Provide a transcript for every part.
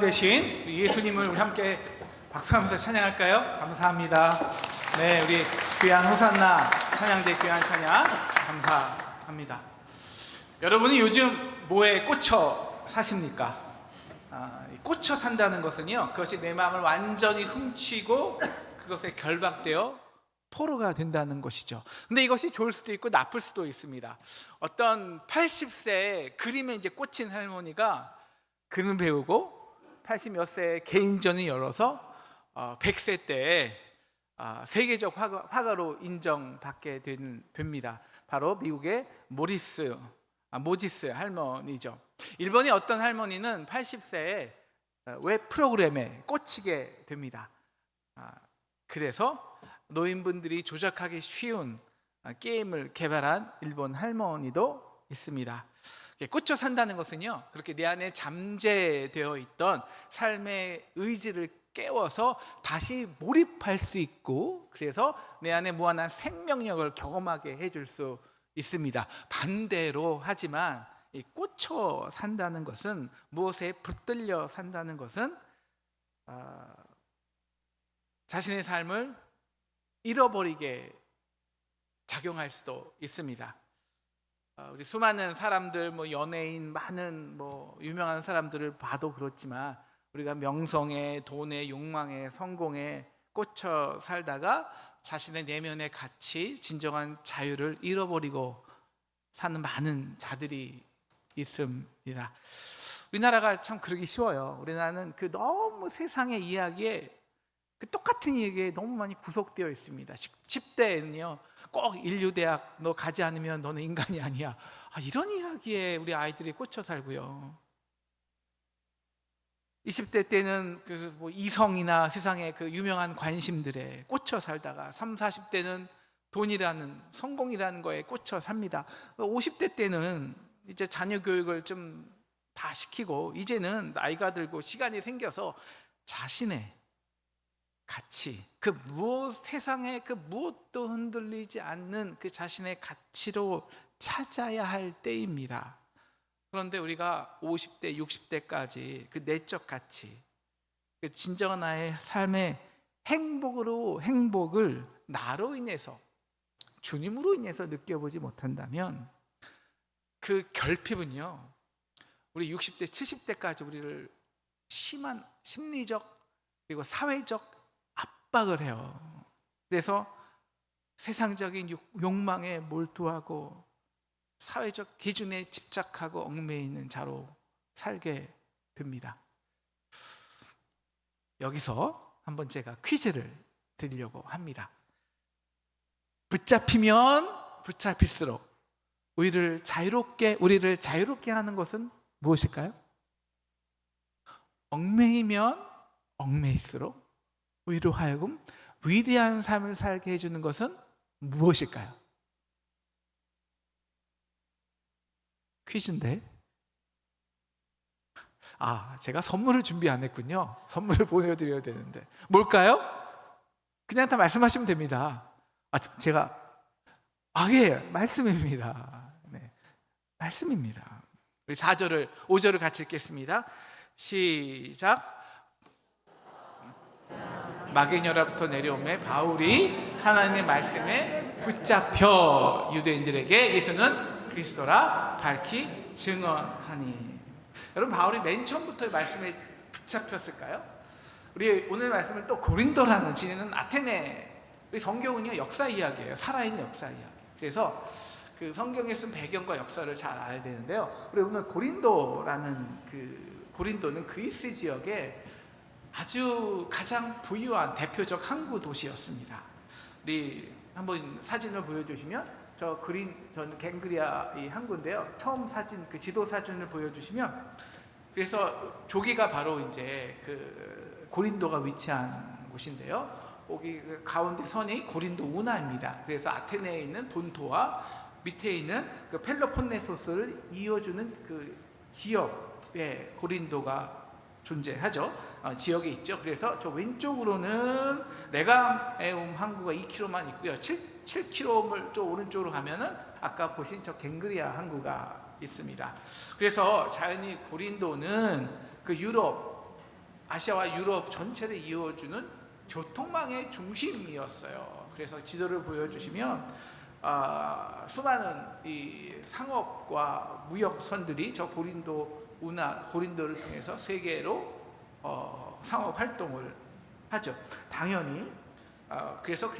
대신 예수님을 우리 함께 박수하면서 찬양할까요? 감사합니다. 네, 우리 귀한 호산나 찬양대 귀한 찬양 감사합니다. 여러분이 요즘 뭐에 꽂혀 사십니까? 꽂혀 산다는 것은요, 그것이 내 마음을 완전히 훔치고 그것에 결박되어 포로가 된다는 것이죠. 근데 이것이 좋을 수도 있고 나쁠 수도 있습니다. 어떤 80세에 그림에 이제 꽂힌 할머니가 그림 배우고 80 몇 세에 개인전을 열어서 100세 때에 세계적 화가로 인정받게 됩니다. 바로 미국의 모지스 할머니죠. 일본의 어떤 할머니는 80세에 웹 프로그램에 꽂히게 됩니다. 그래서 노인분들이 조작하기 쉬운 게임을 개발한 일본 할머니도 있습니다. 꽂혀 산다는 것은요, 그렇게 내 안에 잠재되어 있던 삶의 의지를 깨워서 다시 몰입할 수 있고, 그래서 내 안에 무한한 생명력을 경험하게 해줄 수 있습니다. 반대로 하지만 이 꽂혀 산다는 것은, 무엇에 붙들려 산다는 것은 자신의 삶을 잃어버리게 작용할 수도 있습니다. 우리 수많은 사람들, 연예인, 많은 유명한 사람들을 봐도 그렇지만, 우리가 명성에, 돈에, 욕망에, 성공에 꽂혀 살다가 자신의 내면의 가치, 진정한 자유를 잃어버리고 사는 많은 자들이 있습니다. 우리나라가 참 그러기 쉬워요. 우리나라는 너무 세상의 이야기에, 똑같은 얘기에 너무 많이 구속되어 있습니다. 10대에는요, 꼭 인류대학 너 가지 않으면 너는 인간이 아니야. 이런 이야기에 우리 아이들이 꽂혀 살고요. 20대 때는 이성이나 세상의 유명한 관심들에 꽂혀 살다가 30, 40대는 돈이라는, 성공이라는 거에 꽂혀 삽니다. 50대 때는 이제 자녀 교육을 좀 다 시키고, 이제는 나이가 들고 시간이 생겨서 자신의 가치, 세상의 무엇도 흔들리지 않는 자신의 가치로 찾아야 할 때입니다. 그런데 우리가 50대, 60대까지 내적 가치, 진정한 나의 삶의 행복을 나로 인해서, 주님으로 인해서 느껴보지 못한다면 그 결핍은요, 우리 60대, 70대까지 우리를 심한 심리적 그리고 사회적 압박을 해요. 그래서 세상적인 욕망에 몰두하고 사회적 기준에 집착하고 얽매이는 자로 살게 됩니다. 여기서 한번 제가 퀴즈를 드리려고 합니다. 붙잡히면 붙잡힐수록 우리를 자유롭게 하는 것은 무엇일까요? 얽매이면 얽매일수록 우리로 하여금 위대한 삶을 살게 해주는 것은 무엇일까요? 퀴즈인데, 제가 선물을 준비 안 했군요. 선물을 보내드려야 되는데 뭘까요? 그냥 다 말씀하시면 됩니다. 예, 말씀입니다. 네, 말씀입니다. 우리 5절을 같이 읽겠습니다. 시작. 마게녀로부터 내려오매 바울이 하나님의 말씀에 붙잡혀 유대인들에게 예수는 그리스도라 밝히 증언하니. 여러분, 바울이 맨 처음부터 말씀에 붙잡혔을까요? 우리 오늘 말씀은 또 고린도라는, 지내는 아테네, 우리 성경은요 역사 이야기예요. 살아있는 역사 이야기. 그래서 성경에 쓴 배경과 역사를 잘 알아야 되는데요, 우리 오늘 고린도는 그리스 지역에 아주 가장 부유한 대표적 항구 도시였습니다. 우리 한번 사진을 보여주시면, 저는 갱그리아 이 항구인데요. 처음 사진, 지도 사진을 보여주시면, 그래서 저기가 바로 이제 고린도가 위치한 곳인데요. 여기 가운데 선이 고린도 운하입니다. 그래서 아테네에 있는 본토와 밑에 있는 펠로폰네소스를 이어주는 지역에 고린도가 존재하죠. 지역에 있죠. 그래서 저 왼쪽으로는 레가메움 항구가 2km만 있고요. 7km를 저 오른쪽으로 가면은 아까 보신 저 갱그리아 항구가 있습니다. 그래서 자연히 고린도는 유럽 아시아와 유럽 전체를 이어주는 교통망의 중심이었어요. 그래서 지도를 보여주시면 수많은 이 상업과 무역선들이 저 고린도를 통해서 세계로 상업 활동을 하죠. 당연히 그래서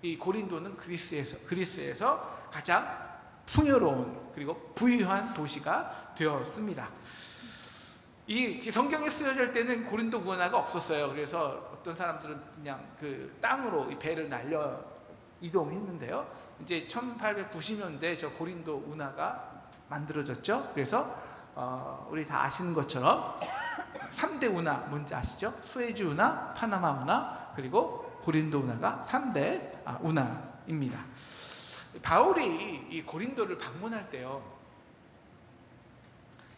이 고린도는 그리스에서 가장 풍요로운 그리고 부유한 도시가 되었습니다. 이 성경에 쓰여질 때는 고린도 문화가 없었어요. 그래서 어떤 사람들은 그냥 그 땅으로 이 배를 날려 이동했는데요. 이제 1890년대 저 고린도 운하가 만들어졌죠. 그래서 우리 다 아시는 것처럼 3대 운하 뭔지 아시죠? 수에즈 운하, 파나마 운하, 그리고 고린도 운하가 3대 운하입니다. 바울이 이 고린도를 방문할 때요,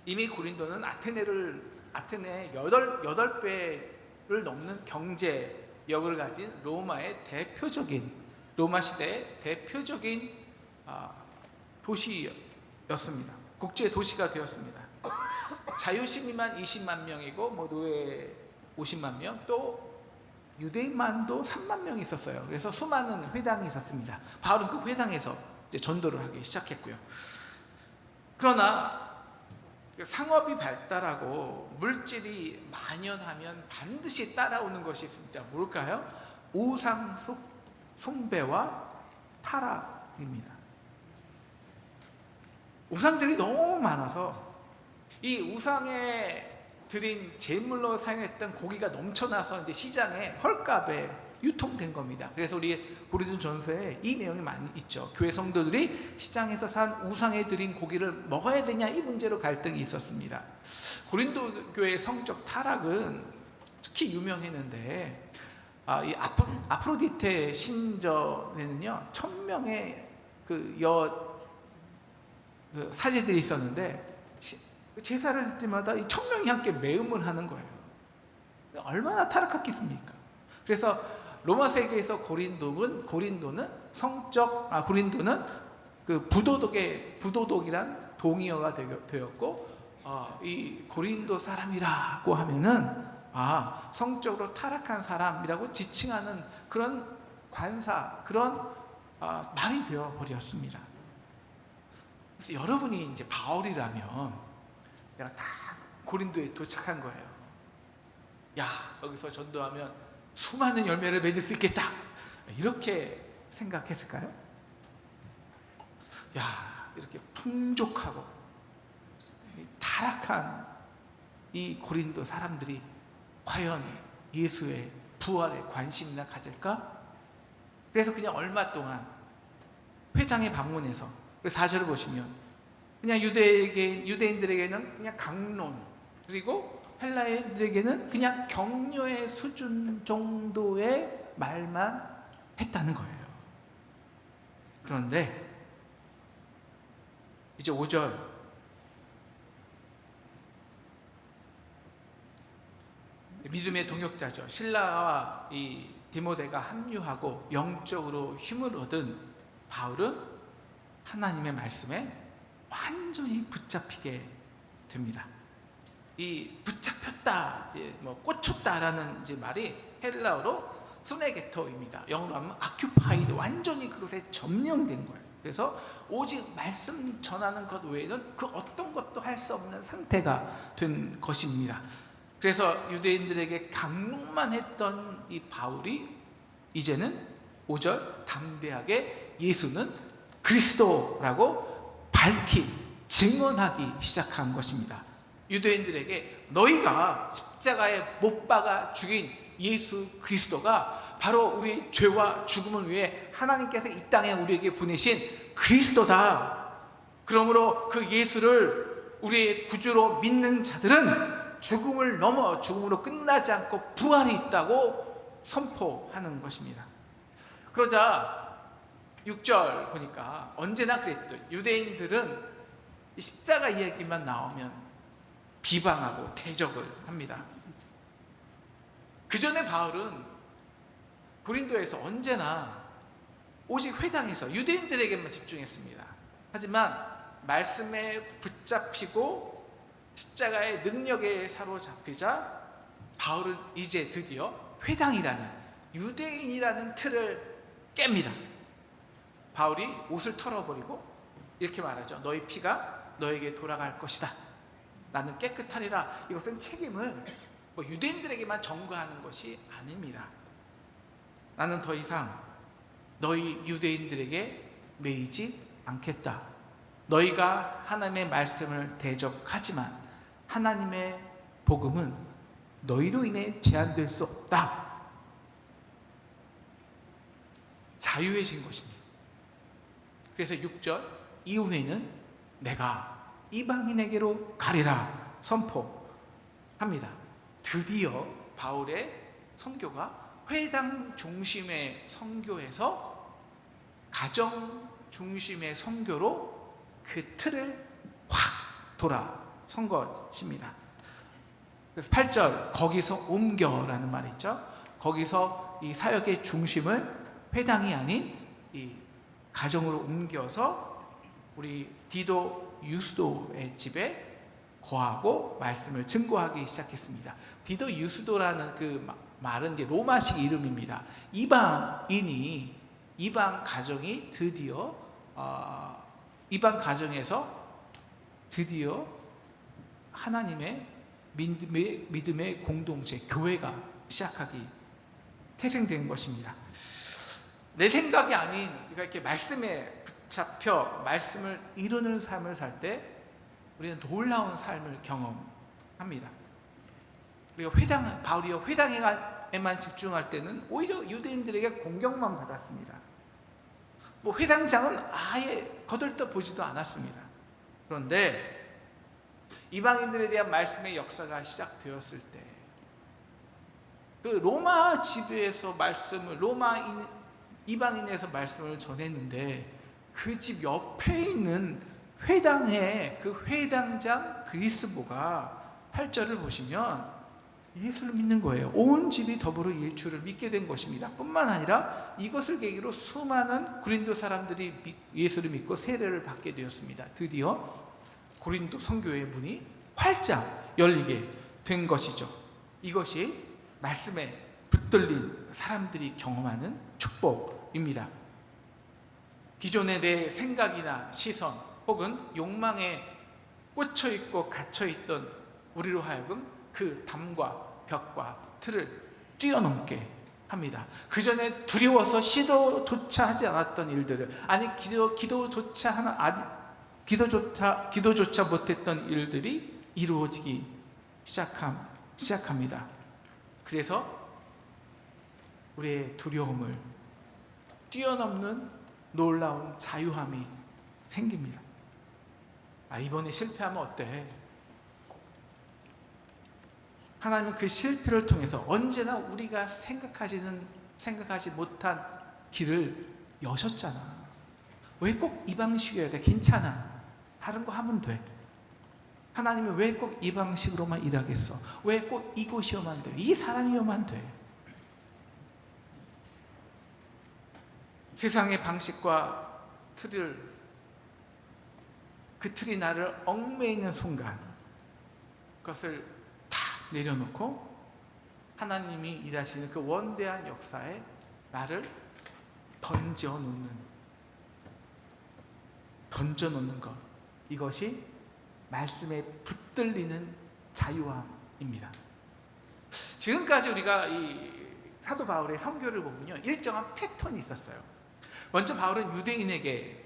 이미 고린도는 아테네 8배를 넘는 경제력을 가진 로마 시대의 대표적인 도시였습니다. 국제 도시가 되었습니다. 자유시민만 20만 명이고 노예 50만 명, 또 유대인만도 3만 명이 있었어요. 그래서 수많은 회당이 있었습니다. 바울은 그 회당에서 이제 전도를 하기 시작했고요. 그러나 상업이 발달하고 물질이 만연하면 반드시 따라오는 것이 있습니다. 뭘까요? 우상 숭배와 타락입니다. 우상들이 너무 많아서 이 우상에 드린 제물로 사용했던 고기가 넘쳐나서 이제 시장에 헐값에 유통된 겁니다. 그래서 우리 고린도전서에 이 내용이 많이 있죠. 교회 성도들이 시장에서 산 우상에 드린 고기를 먹어야 되냐, 이 문제로 갈등이 있었습니다. 고린도 교회의 성적 타락은 특히 유명했는데, 이 아프로디테 신전에는요 1000명의 그 사제들이 있었는데, 제사를 할 때마다 이 1000명이 함께 매음을 하는 거예요. 얼마나 타락했겠습니까? 그래서 로마 세계에서 고린도는 그 부도덕이란 동의어가 되었고, 이 고린도 사람이라고 하면은 성적으로 타락한 사람이라고 지칭하는 그런 그런 말이 되어 버렸습니다. 그래서 여러분이 이제 바울이라면 내가 다 고린도에 도착한 거예요. 야, 여기서 전도하면 수많은 열매를 맺을 수 있겠다, 이렇게 생각했을까요? 야, 이렇게 풍족하고 타락한 이 고린도 사람들이 과연 예수의 부활에 관심이나 가질까? 그래서 그냥 얼마 동안 회당에 방문해서, 그래서 4절을 보시면 그냥 유대인들에게는 그냥 강론, 그리고 헬라인들에게는 그냥 격려의 수준 정도의 말만 했다는 거예요. 그런데 이제 5절, 믿음의 동역자죠. 실라와 이 디모데가 합류하고 영적으로 힘을 얻은 바울은 하나님의 말씀에 완전히 붙잡히게 됩니다. 이 붙잡혔다, 꽂혔다라는 이제 말이 헬라어로 스네게토입니다. 영어로 하면 아큐파이드, 완전히 그것에 점령된 거예요. 그래서 오직 말씀 전하는 것 외에는 그 어떤 것도 할 수 없는 상태가 된 것입니다. 그래서 유대인들에게 강론만 했던 이 바울이 이제는 5절 담대하게 예수는 그리스도라고 밝히 증언하기 시작한 것입니다. 유대인들에게 너희가 십자가에 못 박아 죽인 예수 그리스도가 바로 우리 죄와 죽음을 위해 하나님께서 이 땅에 우리에게 보내신 그리스도다. 그러므로 그 예수를 우리의 구주로 믿는 자들은 죽음을 넘어 죽음으로 끝나지 않고 부활이 있다고 선포하는 것입니다. 그러자 6절 보니까 언제나 그랬죠. 유대인들은 이 십자가 이야기만 나오면 비방하고 대적을 합니다. 그 전에 바울은 고린도에서 언제나 오직 회당에서 유대인들에게만 집중했습니다. 하지만 말씀에 붙잡히고 십자가의 능력에 사로잡히자 바울은 이제 드디어 회당이라는, 유대인이라는 틀을 깹니다. 바울이 옷을 털어버리고 이렇게 말하죠. 너희 피가 너에게 돌아갈 것이다. 나는 깨끗하리라. 이것은 책임을 유대인들에게만 전가하는 것이 아닙니다. 나는 더 이상 너희 유대인들에게 매이지 않겠다. 너희가 하나님의 말씀을 대적하지만 하나님의 복음은 너희로 인해 제한될 수 없다. 자유해진 것입니다. 그래서 6절 이후에는 내가 이방인에게로 가리라 선포합니다. 드디어 바울의 선교가 회당 중심의 선교에서 가정 중심의 선교로 그 틀을 확 돌아선 것입니다. 그래서 8절 거기서 옮겨라는 말이 있죠. 거기서 이 사역의 중심을 회당이 아닌 이 가정으로 옮겨서 우리 디도 유스도의 집에 거하고 말씀을 증거하기 시작했습니다. 디도 유스도라는 그 말은 이제 로마식 이름입니다. 이방 가정이 드디어 이방 가정에서 드디어 하나님의 믿음의 공동체, 교회가 태생된 것입니다. 내 생각이 아닌, 이렇게 말씀에 붙잡혀 말씀을 이루는 삶을 살 때 우리는 놀라운 삶을 경험합니다. 우리가 바울이 회당에만 집중할 때는 오히려 유대인들에게 공격만 받았습니다. 회당장은 아예 거들떠 보지도 않았습니다. 그런데 이방인들에 대한 말씀의 역사가 시작되었을 때, 그 로마 지배에서 말씀을, 이방인에서 말씀을 전했는데 그 집 옆에 있는 회당의 그 회당장 그리스보가 8절을 보시면 예수를 믿는 거예요. 온 집이 더불어 예수를 믿게 된 것입니다. 뿐만 아니라 이것을 계기로 수많은 고린도 사람들이 예수를 믿고 세례를 받게 되었습니다. 드디어 고린도 선교의 문이 활짝 열리게 된 것이죠. 이것이 말씀에 붙들린 사람들이 경험하는 축복입니다. 기존의 내 생각이나 시선 혹은 욕망에 꽂혀있고 갇혀있던 우리로 하여금 그 담과 벽과 틀을 뛰어넘게 합니다. 그 전에 두려워서 시도조차 하지 않았던 일들을, 아니 기도조차 못했던 일들이 이루어지기 시작합니다. 그래서 우리의 두려움을 뛰어넘는 놀라운 자유함이 생깁니다. 이번에 실패하면 어때? 하나님은 그 실패를 통해서 언제나 우리가 생각하지 못한 길을 여셨잖아. 왜 꼭 이방식이어야 돼? 괜찮아. 다른 거 하면 돼. 하나님은 왜 꼭 이방식으로만 일하겠어? 왜 꼭 이곳이어만 돼? 이 사람이어만 돼? 세상의 방식과 그 틀이 나를 얽매이는 순간 그것을 다 내려놓고 하나님이 일하시는 그 원대한 역사에 나를 던져놓는 것, 이것이 말씀에 붙들리는 자유함입니다. 지금까지 우리가 이 사도 바울의 선교를 보면요, 일정한 패턴이 있었어요. 먼저 바울은 유대인에게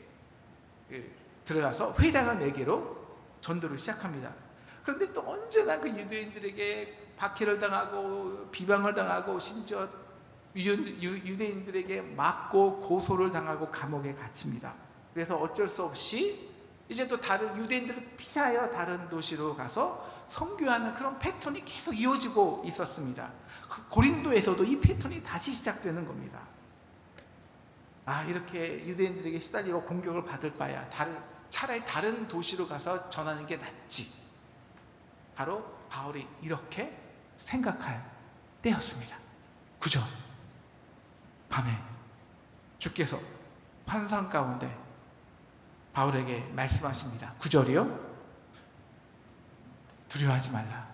들어가서 회당을 4개로 전도를 시작합니다. 그런데 또 언제나 그 유대인들에게 박해를 당하고 비방을 당하고 심지어 유대인들에게 맞고 고소를 당하고 감옥에 갇힙니다. 그래서 어쩔 수 없이 이제 또 다른 유대인들을 피하여 다른 도시로 가서 선교하는 그런 패턴이 계속 이어지고 있었습니다. 고린도에서도 이 패턴이 다시 시작되는 겁니다. 이렇게 유대인들에게 시달리고 공격을 받을 바야 차라리 다른 도시로 가서 전하는 게 낫지. 바로 바울이 이렇게 생각할 때였습니다. 9절 밤에 주께서 환상 가운데 바울에게 말씀하십니다. 9절이요. 두려워하지 말라.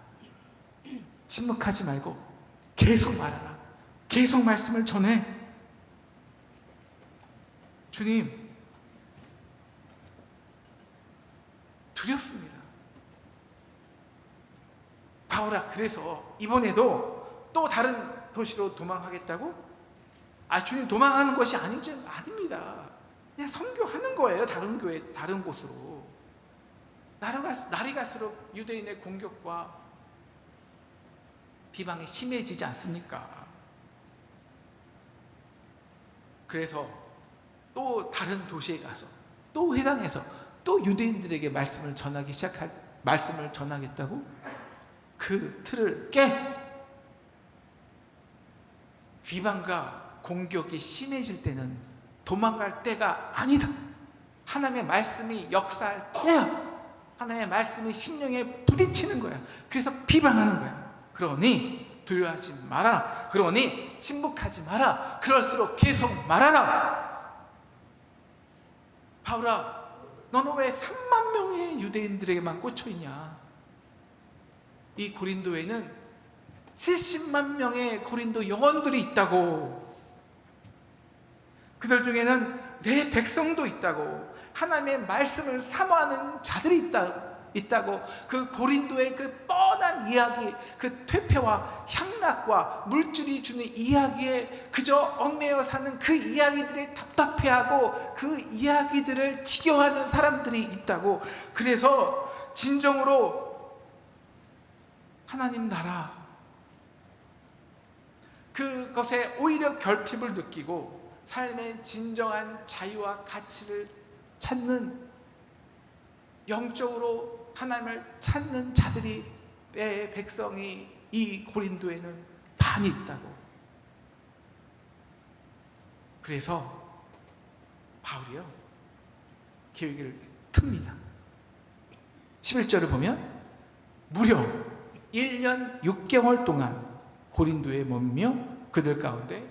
침묵하지 말고 계속 말하라. 계속 말씀을 전해. 주님, 두렵습니다. 바울아, 그래서 이번에도 또 다른 도시로 도망하겠다고? 주님, 도망하는 것이 아닙니다. 그냥 선교하는 거예요. 다른 교회, 다른 곳으로. 날이 갈수록 유대인의 공격과 비방이 심해지지 않습니까? 그래서 또 다른 도시에 가서 또 회당에서 또 유대인들에게 말씀을 전하겠다고? 그 틀을 깨! 비방과 공격이 심해질 때는 도망갈 때가 아니다. 하나님의 말씀이 역사할 때야. 하나님의 말씀이 심령에 부딪히는 거야. 그래서 비방하는 거야. 그러니 두려워하지 마라. 그러니 침묵하지 마라. 그럴수록 계속 말하라. 바울아, 너는 왜 3만 명의 유대인들에게만 꽂혀있냐? 이 고린도에는 70만 명의 고린도 영혼들이 있다고. 그들 중에는 내 백성도 있다고. 하나님의 말씀을 사모하는 자들이 있다고. 그 고린도의 그 뻔한 이야기, 그 퇴폐와 향락과 물질이 주는 이야기에 그저 얽매여 사는 그 이야기들에 답답해하고 그 이야기들을 지겨워하는 사람들이 있다고. 그래서 진정으로 하나님 나라, 그것에 오히려 결핍을 느끼고 삶의 진정한 자유와 가치를 찾는, 영적으로 하나님을 찾는 자들이, 내 백성이 이 고린도에는 많이 있다고. 그래서 바울이요, 계획을 틉니다. 11절을 보면 무려 1년 6개월 동안 고린도에 머물며 그들 가운데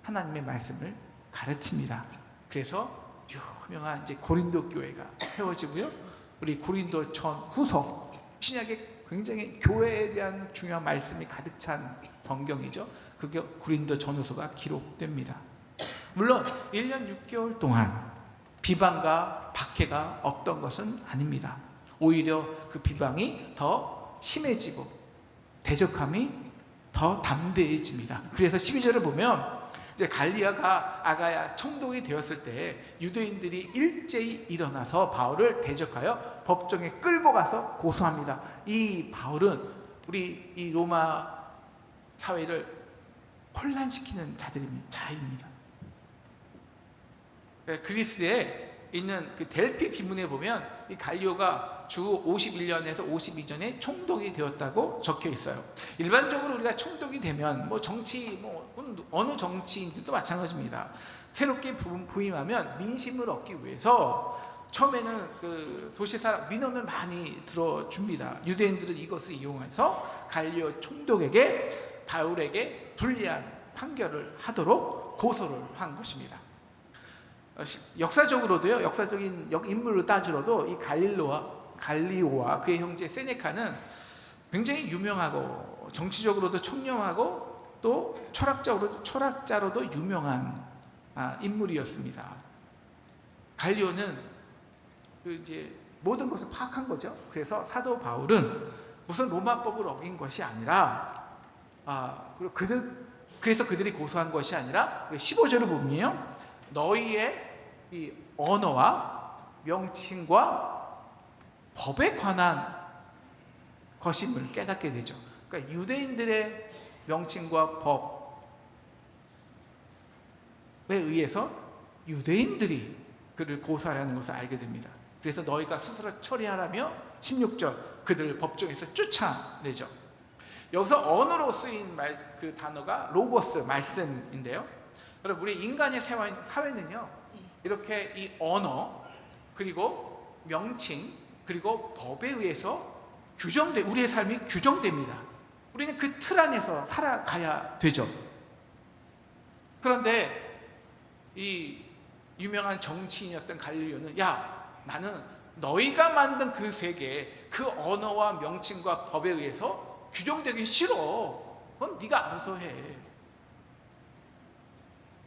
하나님의 말씀을 가르칩니다. 그래서 유명한 이제 고린도 교회가 세워지고요. 우리 고린도 전후서, 신약에 굉장히 교회에 대한 중요한 말씀이 가득 찬 성경이죠. 그게 고린도 전후서가 기록됩니다. 물론 1년 6개월 동안 비방과 박해가 없던 것은 아닙니다. 오히려 그 비방이 더 심해지고 대적함이 더 담대해집니다. 그래서 12절을 보면 이제 갈리아가 아가야 총독이 되었을 때 유대인들이 일제히 일어나서 바울을 대적하여 법정에 끌고 가서 고소합니다. 이 바울은 우리 이 로마 사회를 혼란시키는 자입니다. 그리스에 있는 그 델피 비문에 보면 이 갈리오가 주 51년에서 52년에 총독이 되었다고 적혀 있어요. 일반적으로 우리가 총독이 되면 어느 정치인들도 마찬가지입니다. 새롭게 부임하면 민심을 얻기 위해서 처음에는 그 도시 사람 민원을 많이 들어줍니다. 유대인들은 이것을 이용해서 갈리오 총독에게 바울에게 불리한 판결을 하도록 고소를 한 것입니다. 역사적으로도요, 역사적인 인물로 따지러도 이 갈리오와 그의 형제 세네카는 굉장히 유명하고 정치적으로도 총명하고 또 철학자로도 유명한 인물이었습니다. 갈리오는 이제 모든 것을 파악한 거죠. 그래서 사도 바울은 무슨 로마법을 어긴 것이 아니라, 그래서 그들이 고소한 것이 아니라 15절을 보면요, 너희의 이 언어와 명칭과 법에 관한 것임을 깨닫게 되죠. 그러니까 유대인들의 명칭과 법에 의해서 유대인들이 그를 고소하려는 것을 알게 됩니다. 그래서 너희가 스스로 처리하라며 16절 그들을 법정에서 쫓아내죠. 여기서 언어로 쓰인 그 단어가 로고스, 말씀인데요. 여러분, 우리 인간의 사회는요, 이렇게 이 언어 그리고 명칭 그리고 법에 의해서 우리의 삶이 규정됩니다. 우리는 그 틀 안에서 살아가야 되죠. 그런데 이 유명한 정치인이었던 갈릴리오는, 나는 너희가 만든 그 세계, 그 언어와 명칭과 법에 의해서 규정되기 싫어. 그건 네가 알아서 해.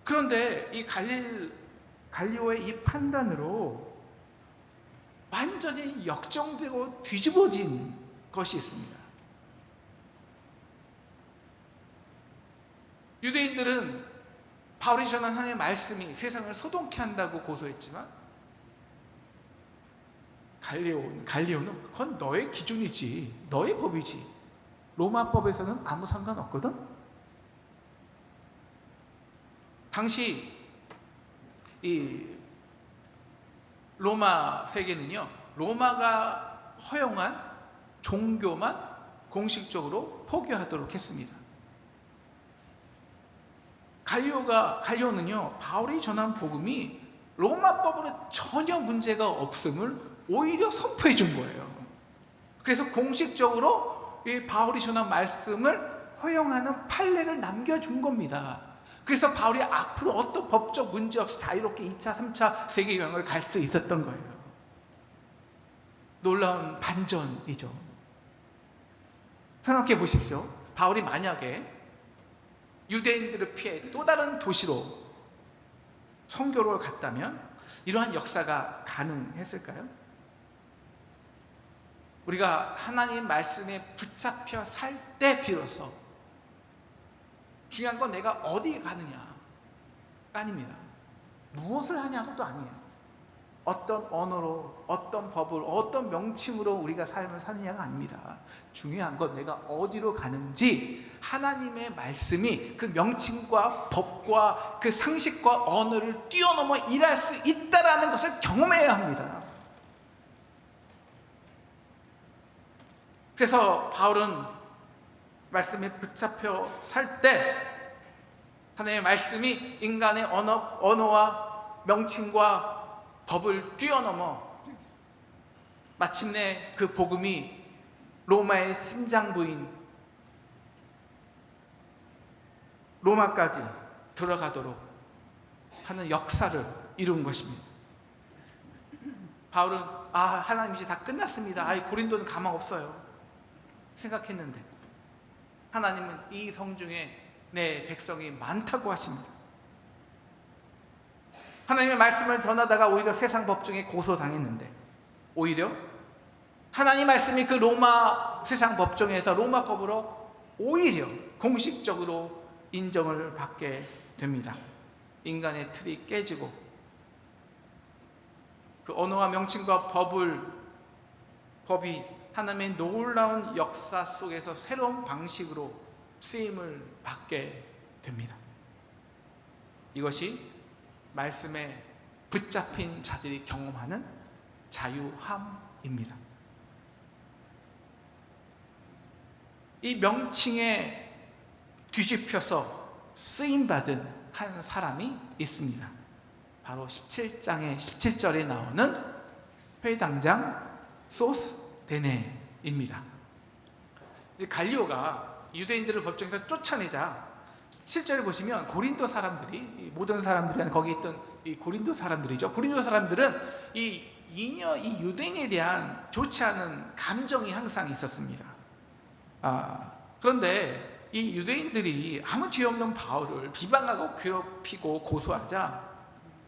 그런데 이 갈리오의 이 판단으로 완전히 역정되고 뒤집어진 것이 있습니다. 유대인들은 바울이 전한 하나님의 말씀이 세상을 소동케 한다고 고소했지만 갈리오는 그건 너의 기준이지, 너의 법이지, 로마법에서는 아무 상관없거든. 당시 이 로마 세계는요, 로마가 허용한 종교만 공식적으로 포기하도록 했습니다. 갈리오는요, 바울이 전한 복음이 로마법으로 전혀 문제가 없음을 오히려 선포해 준 거예요. 그래서 공식적으로 이 바울이 전한 말씀을 허용하는 판례를 남겨준 겁니다. 그래서 바울이 앞으로 어떤 법적 문제 없이 자유롭게 2차, 3차 세계여행을 갈 수 있었던 거예요. 놀라운 반전이죠. 생각해 보십시오. 바울이 만약에 유대인들을 피해 또 다른 도시로 선교를 갔다면 이러한 역사가 가능했을까요? 우리가 하나님 말씀에 붙잡혀 살 때 비로소, 중요한 건 내가 어디 가느냐가 아닙니다. 무엇을 하냐고도 아니에요. 어떤 언어로, 어떤 법을, 어떤 명칭으로 우리가 삶을 사느냐가 아닙니다. 중요한 건 내가 어디로 가는지 하나님의 말씀이 그 명칭과 법과 그 상식과 언어를 뛰어넘어 일할 수 있다라는 것을 경험해야 합니다. 그래서 바울은 말씀에 붙잡혀 살 때 하나님의 말씀이 인간의 언어와 명칭과 법을 뛰어넘어 마침내 그 복음이 로마의 심장부인 로마까지 들어가도록 하는 역사를 이룬 것입니다. 바울은 하나님 이제 다 끝났습니다. 고린도는 가망 없어요 생각했는데 하나님은 이 성중에 내 백성이 많다고 하십니다. 하나님의 말씀을 전하다가 오히려 세상 법정에 고소당했는데 오히려 하나님 말씀이 그 로마 세상 법정에서 로마법으로 오히려 공식적으로 인정을 받게 됩니다. 인간의 틀이 깨지고 그 언어와 명칭과 법이 하나님의 놀라운 역사 속에서 새로운 방식으로 쓰임을 받게 됩니다. 이것이 말씀에 붙잡힌 자들이 경험하는 자유함입니다. 이 명칭에 뒤집혀서 쓰임받은 한 사람이 있습니다. 바로 17장의 17절에 나오는 회당장 소스데네입니다. 갈리오가 유대인들을 법정에서 쫓아내자 7절에 보시면 고린도 사람들이, 모든 사람들이 거기 있던 이 고린도 사람들이죠. 고린도 사람들은 이 유대인에 대한 좋지 않은 감정이 항상 있었습니다. 그런데 이 유대인들이 아무 죄 없는 바울을 비방하고 괴롭히고 고소하자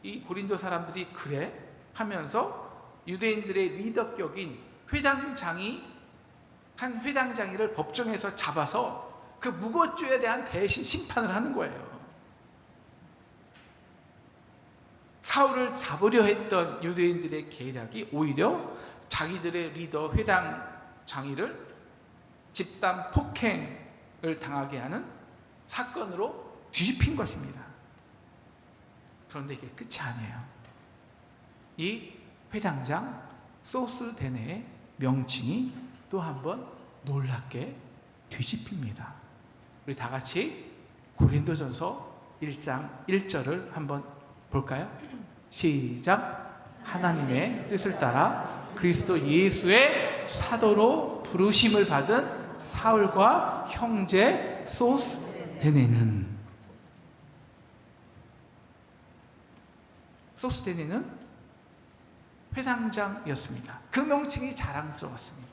이 고린도 사람들이 그래 하면서 유대인들의 리더격인 한 회당장이를 법정에서 잡아서 그 무고죄에 대한 대신 심판을 하는 거예요. 사울을 잡으려 했던 유대인들의 계략이 오히려 자기들의 리더 회당장이를 집단 폭행을 당하게 하는 사건으로 뒤집힌 것입니다. 그런데 이게 끝이 아니에요. 이 회당장 소스데네의 명칭이 또 한 번 놀랍게 뒤집힙니다. 우리 다 같이 고린도전서 1장 1절을 한번 볼까요? 시작. 하나님의 뜻을 따라 그리스도 예수의 사도로 부르심을 받은 사울과 형제 소스데네는 회당장이었습니다. 그 명칭이 자랑스러웠습니다.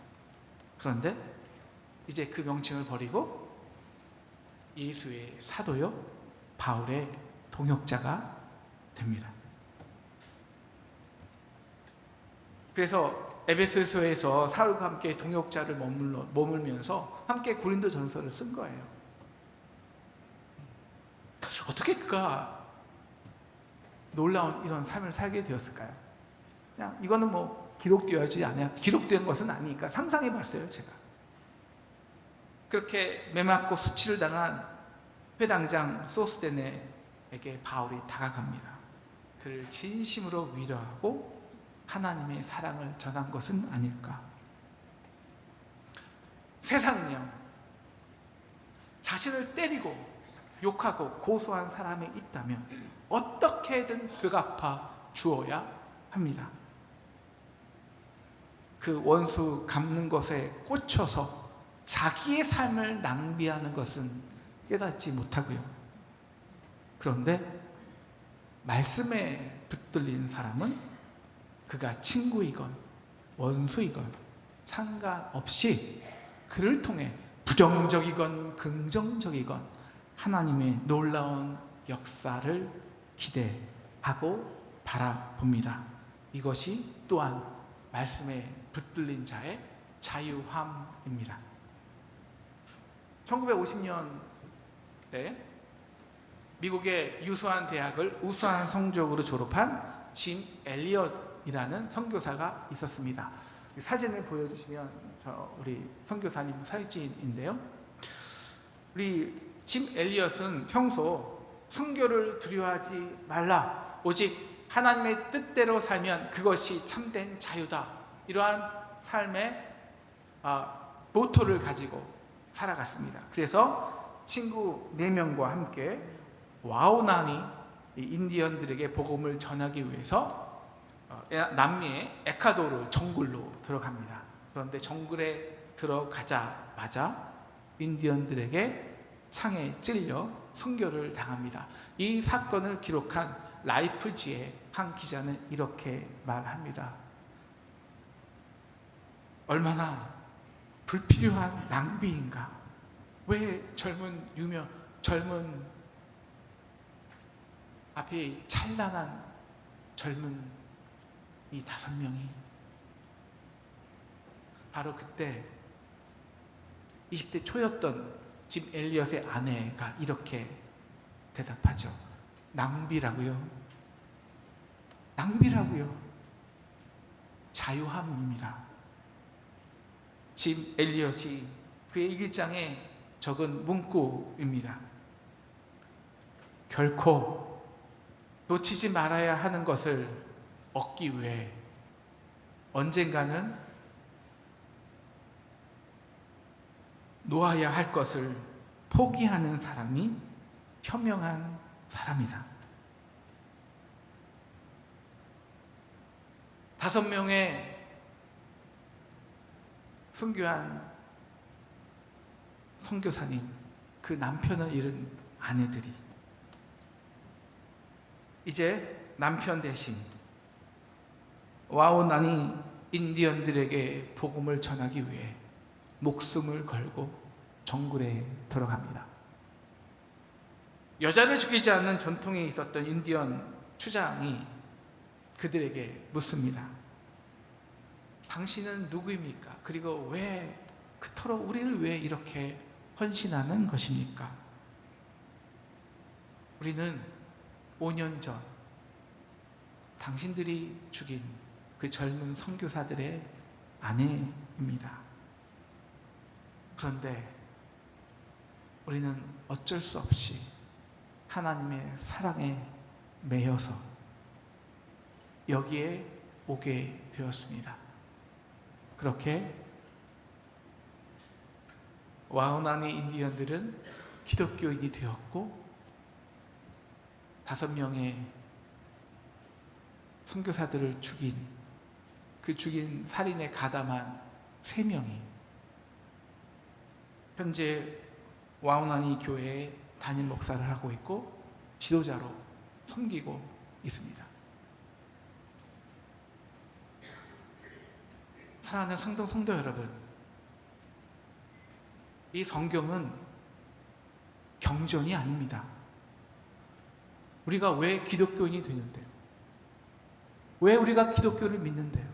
그런데 이제 그 명칭을 버리고 예수의 사도요 바울의 동역자가 됩니다. 그래서 에베소서에서 사울과 함께 동역자를 머물면서 함께 고린도전서를 쓴 거예요. 어떻게 그가 놀라운 이런 삶을 살게 되었을까요? 그냥 이거는 뭐 기록되어야지 않아요. 기록된 것은 아니니까 상상해 봤어요, 제가. 그렇게 매맞고 수치를 당한 회당장 소스데네에게 바울이 다가갑니다. 그를 진심으로 위로하고 하나님의 사랑을 전한 것은 아닐까. 세상은요, 자신을 때리고 욕하고 고소한 사람이 있다면 어떻게든 되갚아 주어야 합니다. 그 원수 갚는 것에 꽂혀서 자기의 삶을 낭비하는 것은 깨닫지 못하고요. 그런데 말씀에 붙들린 사람은 그가 친구이건 원수이건 상관없이 그를 통해 부정적이건 긍정적이건 하나님의 놀라운 역사를 기대하고 바라봅니다. 이것이 또한 말씀에 붙들린 자의 자유함입니다. 1950년대 미국의 유수한 대학을 우수한 성적으로 졸업한 짐 엘리엇이라는 선교사가 있었습니다. 사진을 보여주시면 우리 선교사님 사진인데요. 우리 짐 엘리엇은 평소 순교를 두려워하지 말라, 오직 하나님의 뜻대로 살면 그것이 참된 자유다, 이러한 삶의 모토를 가지고 살아갔습니다. 그래서 친구 4명과 함께 와우나니 인디언들에게 복음을 전하기 위해서 남미의 에콰도르 정글로 들어갑니다. 그런데 정글에 들어가자마자 인디언들에게 창에 찔려 순교를 당합니다. 이 사건을 기록한 라이프지의 한 기자는 이렇게 말합니다. 얼마나 불필요한 낭비인가. 왜 젊은 앞에 찬란한 젊은 이 5명이, 바로 그때 20대 초였던 짐 엘리엇의 아내가 이렇게 대답하죠. 낭비라고요? 낭비라고요? 자유함입니다. 짐 엘리엇이 그의 일기장에 적은 문구입니다. 결코 놓치지 말아야 하는 것을 얻기 위해 언젠가는 놓아야 할 것을 포기하는 사람이 현명한 사람이다. 5명의 순교한 선교사님, 그 남편을 잃은 아내들이 이제 남편 대신 와우나니 인디언들에게 복음을 전하기 위해 목숨을 걸고 정글에 들어갑니다. 여자를 죽이지 않는 전통에 있었던 인디언 추장이 그들에게 묻습니다. 당신은 누구입니까? 그리고 왜 그토록 우리를 왜 이렇게 헌신하는 것입니까? 우리는 5년 전 당신들이 죽인 그 젊은 선교사들의 아내입니다. 그런데 우리는 어쩔 수 없이 하나님의 사랑에 매여서 여기에 오게 되었습니다. 그렇게 와우나니 인디언들은 기독교인이 되었고 5명의 선교사들을 죽인 살인에 가담한 3명이 현재 와우나니 교회에 담임 목사를 하고 있고 지도자로 섬기고 있습니다. 사랑하는 상동 성도 여러분, 이 성경은 경전이 아닙니다. 우리가 왜 기독교인이 되는데요? 왜 우리가 기독교를 믿는데요?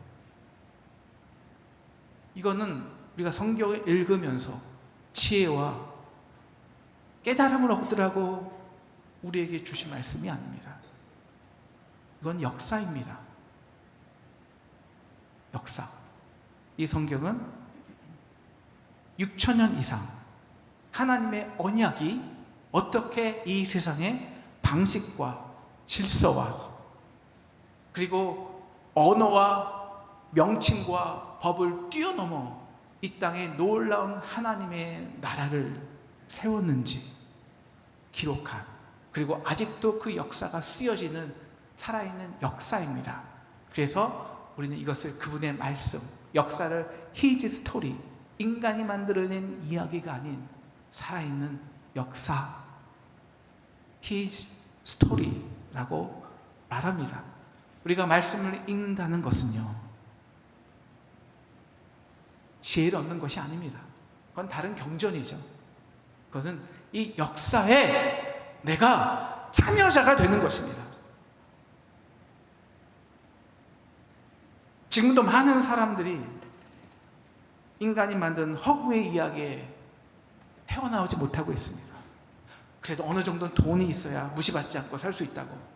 이거는 우리가 성경을 읽으면서 지혜와 깨달음을 얻으라고 우리에게 주신 말씀이 아닙니다. 이건 역사입니다. 역사. 이 성경은 6,000년 이상 하나님의 언약이 어떻게 이 세상의 방식과 질서와 그리고 언어와 명칭과 법을 뛰어넘어 이 땅에 놀라운 하나님의 나라를 세웠는지 기록한, 그리고 아직도 그 역사가 쓰여지는 살아있는 역사입니다. 그래서 우리는 이것을 그분의 말씀, 역사를 His story, 인간이 만들어낸 이야기가 아닌 살아있는 역사, His story라고 말합니다. 우리가 말씀을 읽는다는 것은요, 지혜를 얻는 것이 아닙니다. 그건 다른 경전이죠. 그것은 이 역사에 내가 참여자가 되는 것입니다. 지금도 많은 사람들이 인간이 만든 허구의 이야기에 헤어나오지 못하고 있습니다. 그래도 어느 정도는 돈이 있어야 무시받지 않고 살 수 있다고,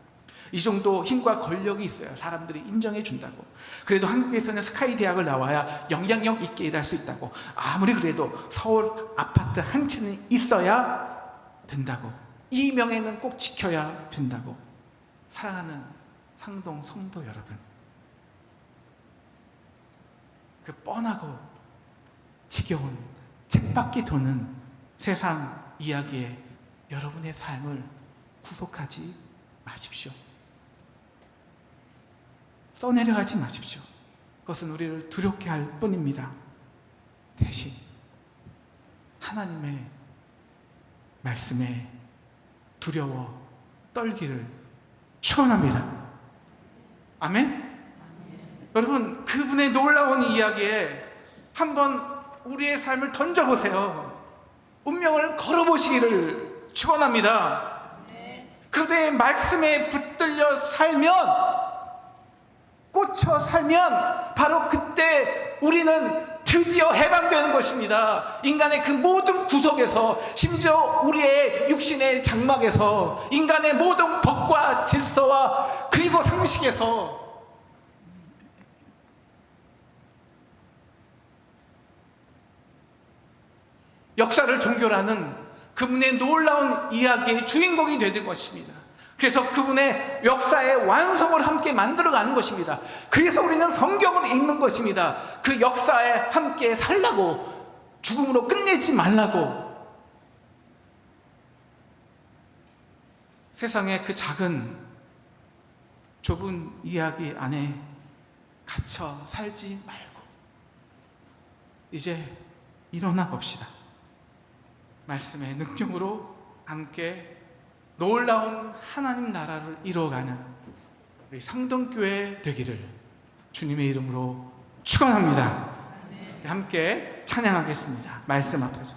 이 정도 힘과 권력이 있어야 사람들이 인정해 준다고, 그래도 한국에서는 스카이 대학을 나와야 영향력 있게 일할 수 있다고, 아무리 그래도 서울 아파트 한 채는 있어야 된다고, 이 명예는 꼭 지켜야 된다고. 사랑하는 상동 성도 여러분, 그 뻔하고 지겨운 쳇바퀴 도는 세상 이야기에 여러분의 삶을 구속하지 마십시오. 써내려가지 마십시오. 그것은 우리를 두렵게 할 뿐입니다. 대신 하나님의 말씀에 두려워 떨기를 축원합니다. 아멘? 여러분, 그분의 놀라운 이야기에 한번 우리의 삶을 던져보세요. 운명을 걸어보시기를 축원합니다. 그런데 말씀에 붙들려 살면, 꽂혀 살면 바로 그때 우리는 드디어 해방되는 것입니다. 인간의 그 모든 구속에서, 심지어 우리의 육신의 장막에서, 인간의 모든 법과 질서와 그리고 상식에서 역사를 종결하는 그분의 놀라운 이야기의 주인공이 되는 것입니다. 그래서 그분의 역사의 완성을 함께 만들어가는 것입니다. 그래서 우리는 성경을 읽는 것입니다. 그 역사에 함께 살라고, 죽음으로 끝내지 말라고. 세상의 그 작은 좁은 이야기 안에 갇혀 살지 말고 이제 일어나 봅시다. 말씀의 능력으로 함께 놀라운 하나님 나라를 이루어가는 우리 상동교회 되기를 주님의 이름으로 축원합니다. 함께 찬양하겠습니다. 말씀 앞에서.